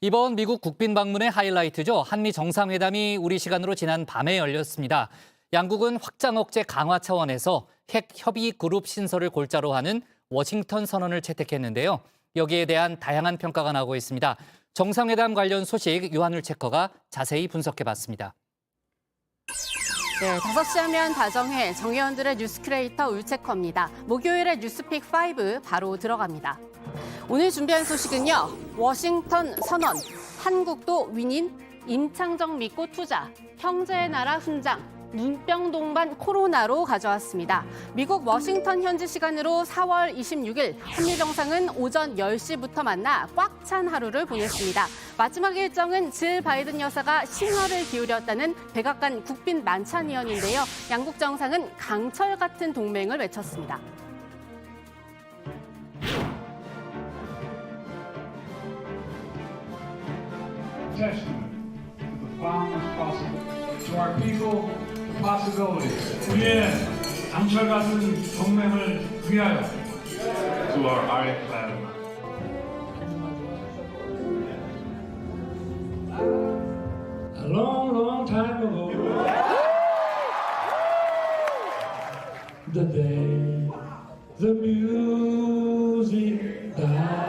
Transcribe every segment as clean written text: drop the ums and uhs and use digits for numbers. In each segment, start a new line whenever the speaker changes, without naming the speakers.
이번 미국 국빈 방문의 하이라이트죠. 한미 정상회담이 우리 시간으로 지난 밤에 열렸습니다. 양국은 확장 억제 강화 차원에서 핵 협의 그룹 신설을 골자로 하는 워싱턴 선언을 채택했는데요. 여기에 대한 다양한 평가가 나오고 있습니다. 정상회담 관련 소식 유한울 체커가 자세히 분석해봤습니다.
네, 5시 하면 다정해 정의원들의 뉴스 크리에이터 울체커입니다. 목요일에 뉴스픽 5 바로 들어갑니다. 오늘 준비한 소식은요. 워싱턴 선언, 한국도 윈인, 임창정 믿고 투자, 형제의 나라 훈장, 눈병 동반 코로나로 가져왔습니다. 미국 워싱턴 현지 시간으로 4월 26일 한미 정상은 오전 10시부터 만나 꽉 찬 하루를 보냈습니다. 마지막 일정은 질 바이든 여사가 신화를 기울였다는 백악관 국빈 만찬이었는데요. 양국 정상은 강철 같은 동맹을 외쳤습니다.
Testament to the boundless possible, to our people, possibilities. 우리의 강철 같은 동맹을 위하여. To our ironclad. A long, long time ago, the day the music died.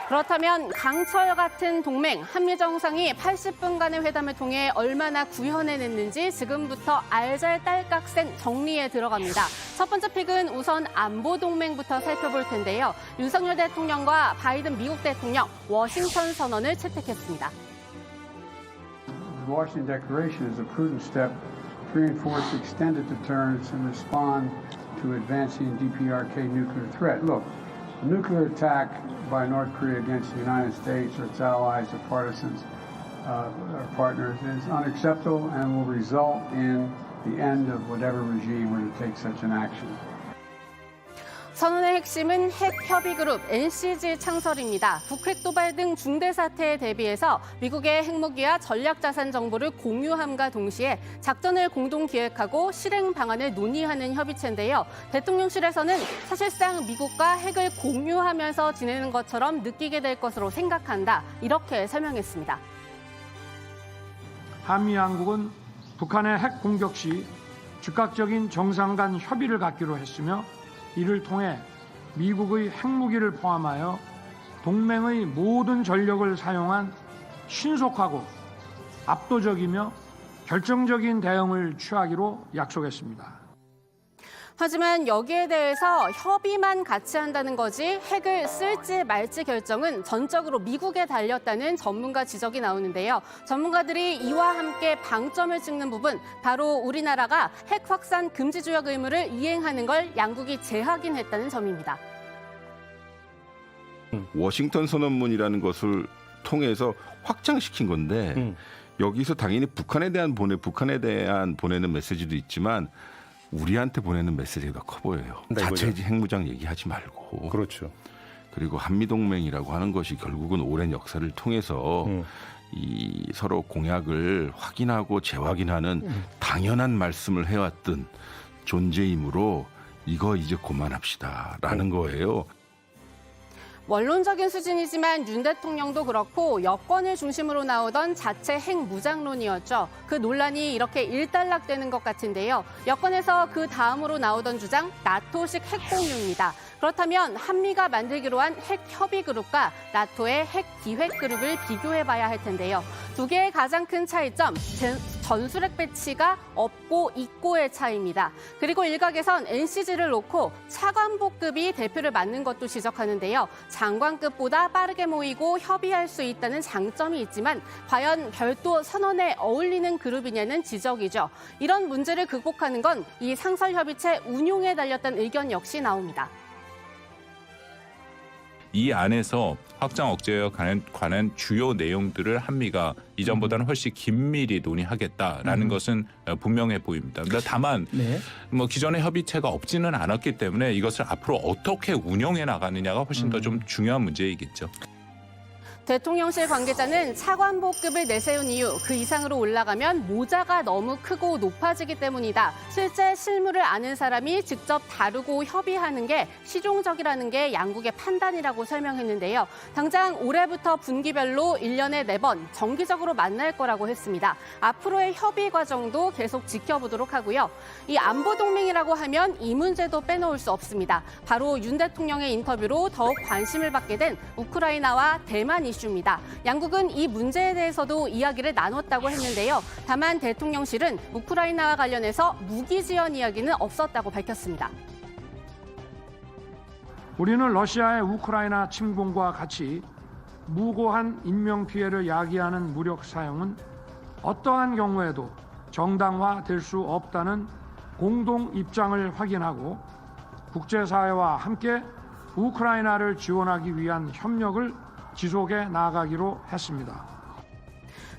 그렇다면 강철 같은 동맹, 한미 정상이 80분간의 회담을 통해 얼마나 구현해냈는지 지금부터 알잘딸깍센 정리에 들어갑니다. 첫 번째 픽은 우선 안보 동맹부터 살펴볼 텐데요. 윤석열 대통령과 바이든 미국 대통령 워싱턴 선언을 채택했습니다.
The Washington Declaration is a prudent step to reinforce extended deterrence and respond to advancing DPRK nuclear threat. Look, a nuclear attack by North Korea against the United States or its allies or partisans or partners is unacceptable and will result in the end of whatever regime were to take such an action.
선언의 핵심은 핵협의그룹 NCG 창설입니다. 북핵 도발 등 중대 사태에 대비해서 미국의 핵무기와 전략자산 정보를 공유함과 동시에 작전을 공동 기획하고 실행 방안을 논의하는 협의체인데요. 대통령실에서는 사실상 미국과 핵을 공유하면서 지내는 것처럼 느끼게 될 것으로 생각한다. 이렇게 설명했습니다.
한미 양국은 북한의 핵 공격 시 즉각적인 정상 간 협의를 갖기로 했으며 이를 통해 미국의 핵무기를 포함하여 동맹의 모든 전력을 사용한 신속하고 압도적이며 결정적인 대응을 취하기로 약속했습니다.
하지만 여기에 대해서 협의만 같이 한다는 거지 핵을 쓸지 말지 결정은 전적으로 미국에 달렸다는 전문가 지적이 나오는데요. 전문가들이 이와 함께 방점을 찍는 부분, 바로 우리나라가 핵 확산 금지 조약 의무를 이행하는 걸 양국이 재확인했다는 점입니다.
워싱턴 선언문이라는 것을 통해서 확장시킨 건데 여기서 당연히 북한에 대한 보내는 메시지도 있지만 우리한테 보내는 메시지가 커 보여요. 자체지 핵무장 얘기하지 말고.
그렇죠.
그리고 한미동맹이라고 하는 것이 결국은 오랜 역사를 통해서 이 서로 공약을 확인하고 재확인하는 당연한 말씀을 해왔던 존재이므로 이거 이제 그만합시다라는 거예요.
원론적인 수준이지만 윤 대통령도 그렇고 여권을 중심으로 나오던 자체 핵무장론이었죠. 그 논란이 이렇게 일단락되는 것 같은데요. 여권에서 그 다음으로 나오던 주장 나토식 핵공유입니다. 그렇다면 한미가 만들기로 한 핵협의그룹과 나토의 핵기획그룹을 비교해봐야 할 텐데요. 두 개의 가장 큰 차이점, 전술핵 배치가 없고 있고의 차이입니다. 그리고 일각에선 NCG를 놓고 차관보급이 대표를 맡는 것도 지적하는데요. 장관급보다 빠르게 모이고 협의할 수 있다는 장점이 있지만 과연 별도 선언에 어울리는 그룹이냐는 지적이죠. 이런 문제를 극복하는 건 이 상설협의체 운용에 달렸다는 의견 역시 나옵니다.
이 안에서 확장 억제에 관한 주요 내용들을 한미가 이전보다는 훨씬 긴밀히 논의하겠다라는 것은 분명해 보입니다. 다만 기존의 협의체가 없지는 않았기 때문에 이것을 앞으로 어떻게 운영해 나가느냐가 훨씬 더 좀 중요한 문제이겠죠.
대통령실 관계자는 차관보급을 내세운 이유, 그 이상으로 올라가면 모자가 너무 크고 높아지기 때문이다. 실제 실무를 아는 사람이 직접 다루고 협의하는 게 실용적이라는 게 양국의 판단이라고 설명했는데요. 당장 올해부터 분기별로 1년에 4번 정기적으로 만날 거라고 했습니다. 앞으로의 협의 과정도 계속 지켜보도록 하고요. 이 안보동맹이라고 하면 이 문제도 빼놓을 수 없습니다. 바로 윤 대통령의 인터뷰로 더욱 관심을 받게 된 우크라이나와 대만 이슈입니다. 양국은 이 문제에 대해서도 이야기를 나눴다고 했는데요. 다만 대통령실은 우크라이나와 관련해서 무기 지원 이야기는 없었다고 밝혔습니다.
우리는 러시아의 우크라이나 침공과 같이 무고한 인명피해를 야기하는 무력 사용은 어떠한 경우에도 정당화될 수 없다는 공동 입장을 확인하고 국제사회와 함께 우크라이나를 지원하기 위한 협력을 지속해 나아가기로 했습니다.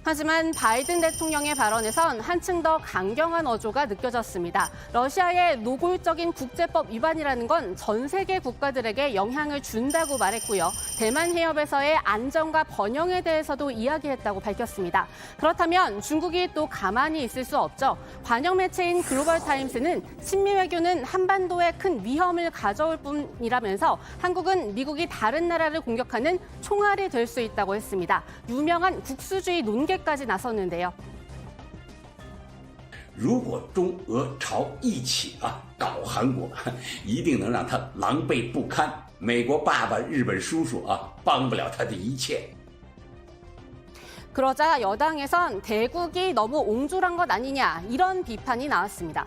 하지만 바이든 대통령의 발언에선 한층 더 강경한 어조가 느껴졌습니다. 러시아의 노골적인 국제법 위반이라는 건 전 세계 국가들에게 영향을 준다고 말했고요. 대만 해협에서의 안전과 번영에 대해서도 이야기했다고 밝혔습니다. 그렇다면 중국이 또 가만히 있을 수 없죠. 관영 매체인 글로벌타임스는 친미 외교는 한반도에 큰 위험을 가져올 뿐이라면서 한국은 미국이 다른 나라를 공격하는 총알이 될 수 있다고 했습니다. 유명한 국수주의 논개까지 나섰는데요.
如果中俄朝一起搞韩国，一定能让他狼狈不堪。美国爸爸、日本叔叔帮不了他的一切。
그러자 여당에선 대국이 너무 옹졸한 것 아니냐 이런 비판이 나왔습니다.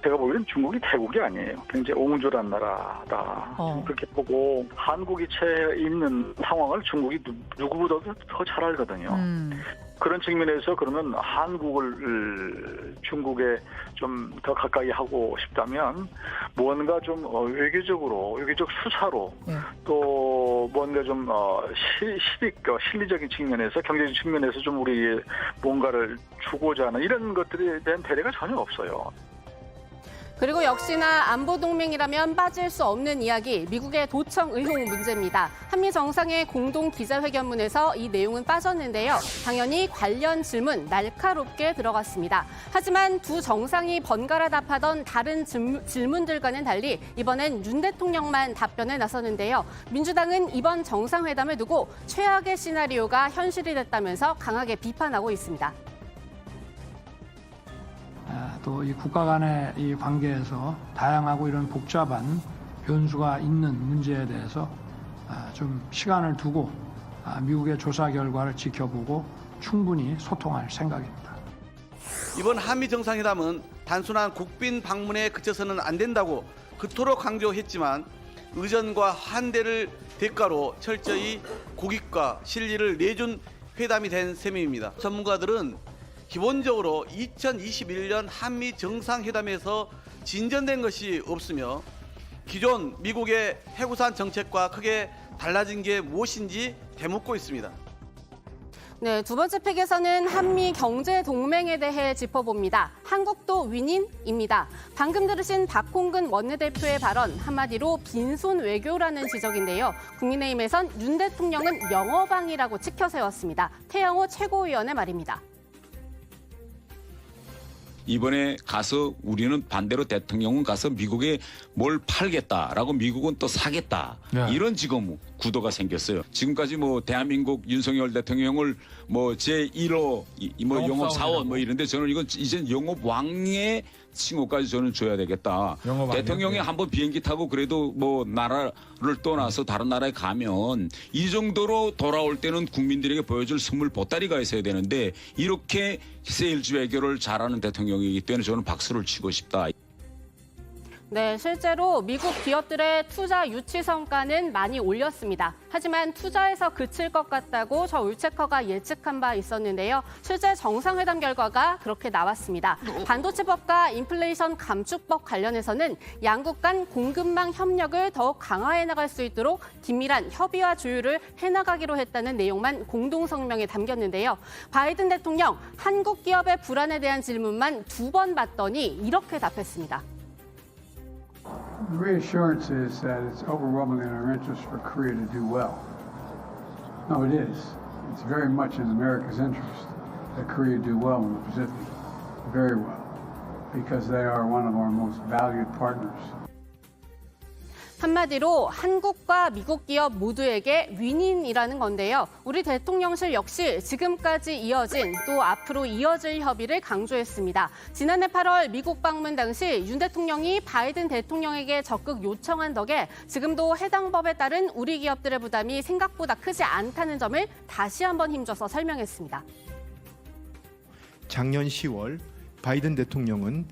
제가 보기엔 중국이 대국이 아니에요. 굉장히 옹졸한 나라다. 그렇게 보고 한국이 처해 있는 상황을 중국이 누구보다도 더 잘 알거든요. 그런 측면에서 그러면 한국을 중국에 좀 더 가까이 하고 싶다면 뭔가 좀 외교적 수사로 또 뭔가 좀 실리적인 측면에서 경제적 측면에서 좀 우리 뭔가를 주고자 하는 이런 것들에 대한 배려가 전혀 없어요.
그리고 역시나 안보동맹이라면 빠질 수 없는 이야기, 미국의 도청 의혹 문제입니다. 한미 정상의 공동 기자회견문에서 이 내용은 빠졌는데요. 당연히 관련 질문 날카롭게 들어갔습니다. 하지만 두 정상이 번갈아 답하던 다른 질문들과는 달리 이번엔 윤 대통령만 답변에 나섰는데요. 민주당은 이번 정상회담을 두고 최악의 시나리오가 현실이 됐다면서 강하게 비판하고 있습니다.
또 이 국가 간의 이 관계에서 다양하고 이런 복잡한 변수가 있는 문제에 대해서 좀 시간을 두고 미국의 조사 결과를 지켜보고 충분히 소통할 생각입니다.
이번 한미 정상회담은 단순한 국빈 방문에 그쳐서는 안 된다고 그토록 강조했지만 의전과 환대를 대가로 철저히 국익과 실리를 내준 회담이 된 셈입니다. 전문가들은 기본적으로 2021년 한미 정상회담에서 진전된 것이 없으며 기존 미국의 해구산 정책과 크게 달라진 게 무엇인지 되묻고 있습니다.
네, 두 번째 팩에서는 한미 경제 동맹에 대해 짚어봅니다. 한국도 윈윈입니다. 방금 들으신 박홍근 원내대표의 발언 한마디로 빈손 외교라는 지적인데요. 국민의힘에선 윤 대통령은 영어방이라고 치켜 세웠습니다. 태영호 최고위원의 말입니다.
이번에 가서 우리는 반대로 대통령은 가서 미국에 뭘 팔겠다라고 미국은 또 사겠다. 이런 지금 구도가 생겼어요. 지금까지 뭐 대한민국 윤석열 대통령을 뭐 제1호 뭐 영업사원 뭐 이런데 저는 이건 이제 영업왕의 칭호까지 저는 줘야 되겠다. 대통령이 한번 비행기 타고 그래도 뭐 나라를 떠나서 다른 나라에 가면 이 정도로 돌아올 때는 국민들에게 보여줄 선물 보따리가 있어야 되는데 이렇게 세일즈 외교를 잘하는 대통령이기 때문에 저는 박수를 치고 싶다.
네, 실제로 미국 기업들의 투자 유치 성과는 많이 올렸습니다. 하지만 투자에서 그칠 것 같다고 저 울체커가 예측한 바 있었는데요. 실제 정상회담 결과가 그렇게 나왔습니다. 반도체법과 인플레이션 감축법 관련해서는 양국 간 공급망 협력을 더욱 강화해 나갈 수 있도록 긴밀한 협의와 조율을 해나가기로 했다는 내용만 공동성명에 담겼는데요. 바이든 대통령 한국 기업의 불안에 대한 질문만 2번 받더니 이렇게 답했습니다.
The reassurance is that it's overwhelmingly in our interest for Korea to do well. No, it is. It's very much in America's interest that Korea do well in the Pacific, very well, because they are one of our most valued partners.
한마디로 한국과 미국 기업 모두에게 윈윈이라는 건데요. 우리 대통령실 역시 지금까지 이어진 또 앞으로 이어질 협의를 강조했습니다. 지난해 8월 미국 방문 당시 윤 대통령이 바이든 대통령에게 적극 요청한 덕에 지금도 해당 법에 따른 우리 기업들의 부담이 생각보다 크지 않다는 점을 다시 한번 힘줘서 설명했습니다.
작년 10월 바이든 대통령은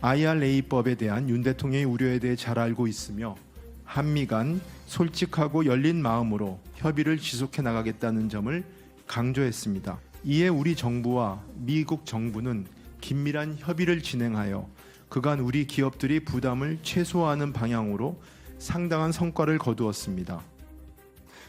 IRA법에 대한 윤 대통령의 우려에 대해 잘 알고 있으며 한미 간 솔직하고 열린 마음으로 협의를 지속해 나가겠다는 점을 강조했습니다. 이에 우리 정부와 미국 정부는 긴밀한 협의를 진행하여 그간 우리 기업들이 부담을 최소화하는 방향으로 상당한 성과를 거두었습니다.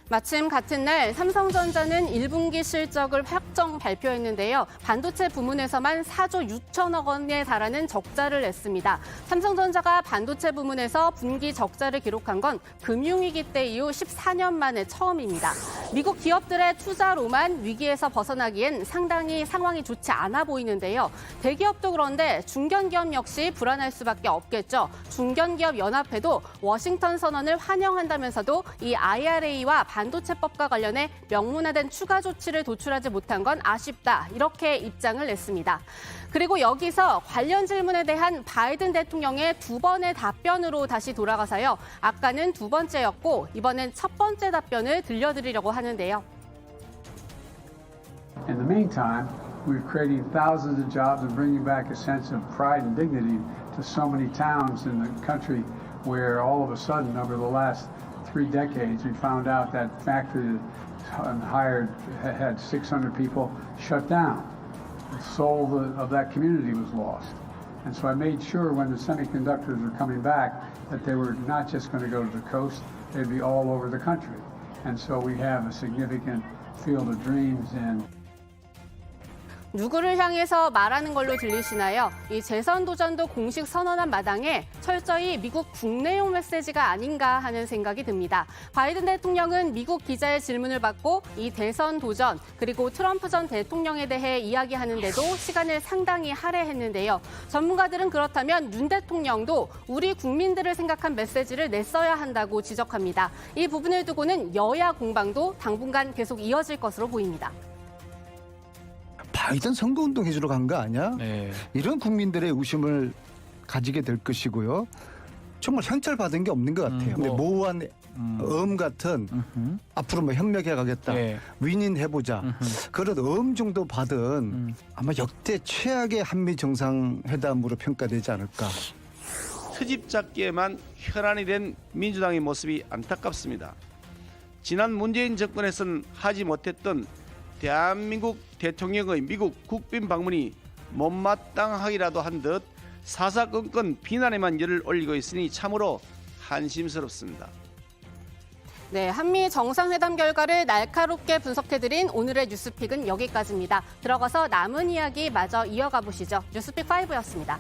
마침 같은 날 삼성전자는 1분기 실적을 확정 발표했는데요. 반도체 부문에서만 4조 6천억 원에 달하는 적자를 냈습니다. 삼성전자가 반도체 부문에서 분기 적자를 기록한 건 금융위기 때 이후 14년 만에 처음입니다. 미국 기업들의 투자로만 위기에서 벗어나기엔 상당히 상황이 좋지 않아 보이는데요. 대기업도 그런데 중견기업 역시 불안할 수밖에 없겠죠. 중견기업 연합회도 워싱턴 선언을 환영한다면서도 이 IRA와 반도체법과 관련해 명문화된 추가 조치를 도출하지 못한 건 아쉽다. 이렇게 입장을 냈습니다. 그리고 여기서 관련 질문에 대한 바이든 대통령의 두 번의 답변으로 다시 돌아가서요. 아까는 두 번째였고 이번엔 첫 번째 답변을 들려드리려고 하는데요.
In the meantime, we're creating thousands of jobs and bringing back a sense of pride and dignity to so many towns in the country where all of a sudden over the last 3 decades we found out that factory that had 600 people shut down. The soul of that community was lost. And so I made sure when the semiconductors were coming back that they were not just going to go to the coast, they'd be all over the country. And so we have a significant field of dreams in
누구를 향해서 말하는 걸로 들리시나요? 이 재선 도전도 공식 선언한 마당에 철저히 미국 국내용 메시지가 아닌가 하는 생각이 듭니다. 바이든 대통령은 미국 기자의 질문을 받고 이 대선 도전 그리고 트럼프 전 대통령에 대해 이야기하는데도 시간을 상당히 할애했는데요. 전문가들은 그렇다면 윤 대통령도 우리 국민들을 생각한 메시지를 냈어야 한다고 지적합니다. 이 부분을 두고는 여야 공방도 당분간 계속 이어질 것으로 보입니다.
바이든 선거운동 해주러 간 거 아니야?
네.
이런 국민들의 의심을 가지게 될 것이고요. 정말 현찰받은 게 없는 것 같아요. 근데 모호한 같은 앞으로 뭐 협력해 가겠다.
네.
윈윈 해보자. 그런 정도 받은 아마 역대 최악의 한미 정상회담으로 평가되지 않을까.
트집 잡기에만 혈안이 된 민주당의 모습이 안타깝습니다. 지난 문재인 정권에서는 하지 못했던 대한민국 대통령의 미국 국빈 방문이 못마땅하기라도 한 듯 사사건건 비난에만 열을 올리고 있으니 참으로 한심스럽습니다.
네, 한미 정상회담 결과를 날카롭게 분석해드린 오늘의 뉴스픽은 여기까지입니다. 들어가서 남은 이야기 마저 이어가 보시죠. 뉴스픽 5였습니다.